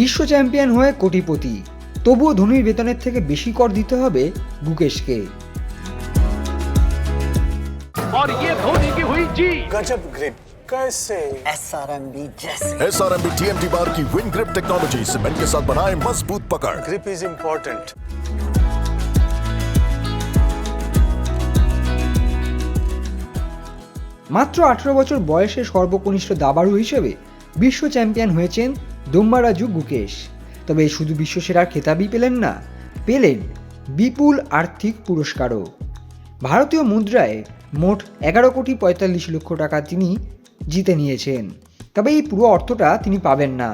বিশ্ব চ্যাম্পিয়ন হয়ে কোটিপতি, তবুও ধোনির বেতনের থেকে বেশি কর দিতে হবে গুকেশকে। और ये धोनी की हुई जी। गजब ग्रिप कैसे SRMB जैसे SRMB TMT बार की विन ग्रिप टेक्नोलॉजी सीमेंट के साथ बनाए मजबूत पकड़। Grip is important. মাত্র 18 বছর বয়সে সর্বকনিষ্ঠ দাবাড়ু হিসেবে বিশ্ব চ্যাম্পিয়ন হয়েছেন দোম্মারাজু গুকেশ। তবে শুধু বিশ্বসেরার খেতাবই পেলেন না, পেলেন বিপুল আর্থিক পুরস্কারও। ভারতীয় মুদ্রায় মোট 11,45,00,000 টাকা তিনি জিতে নিয়েছেন। তবে এই পুরো অর্থটা তিনি পাবেন না।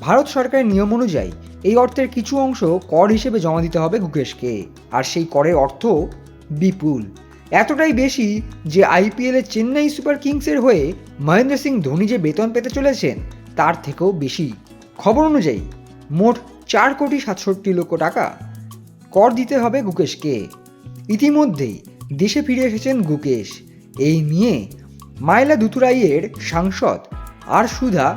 ভারত সরকারের নিয়ম অনুযায়ী এই অর্থের কিছু অংশ কর হিসেবে জমা দিতে হবে গুকেশকে, আর সেই করের অর্থ বিপুল, এতটাই বেশি যে আইপিএলে চেন্নাই সুপার কিংসের হয়ে মহেন্দ্র সিং ধোনি যে বেতন পেতে চলেছেন তার থেকেও বেশি। খবর অনুযায়ী মোট 4,67,00,000 টাকা কর দিতে হবে গুকেশকে। ইতিমধ্যেই দেশে ফিরে এসেছেন গুকেশ। এই নিয়ে মাইলাদুথুরাইয়ের সাংসদ আর সুধা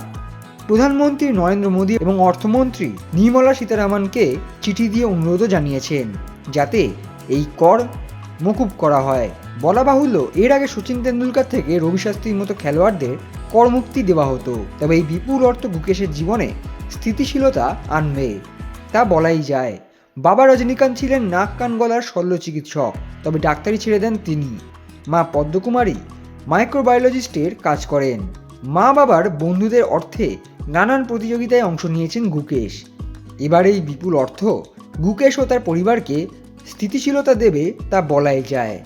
প্রধানমন্ত্রী নরেন্দ্র মোদী এবং অর্থমন্ত্রী নির্মলা সীতারামনকে চিঠি দিয়ে অনুরোধও জানিয়েছেন যাতে এই কর মকুব করা হয়। বলা বাহুল্য, এর আগে সচিন তেন্ডুলকর থেকে রবি শাস্ত্রীর মতো খেলোয়াড়দের করমুক্তি দেওয়া হতো। তবে এই বিপুল অর্থ গুকেশের জীবনে স্থিতিশীলতা আনবে তা বলাই যায়। বাবা রজনীকান্ত ছিলেন নাক কান গলার শল্য চিকিৎসক, তবে ডাক্তারি ছেড়ে দেন তিনি। মা পদ্মকুমারী মাইক্রোবায়োলজিস্টের কাজ করেন। মা বাবার বন্ধুদের অর্থে নানান প্রতিযোগিতায় অংশ নিয়েছেন গুকেশ। এবার এই বিপুল অর্থ গুকেশ ও তার পরিবারকে স্থিতিশীলতা দেবে তা বলাই যায়।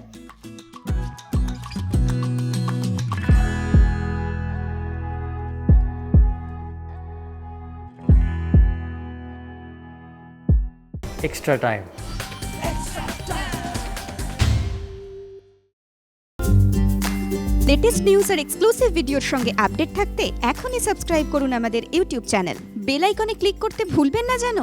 Extra time. লেটেস্ট নিউজ আর এক্সক্লুসিভ ভিডিওর সঙ্গে আপডেট থাকতে এখনই সাবস্ক্রাইব করুন আমাদের ইউটিউব চ্যানেল। বেল আইকনে ক্লিক করতে ভুলবেন না যেন।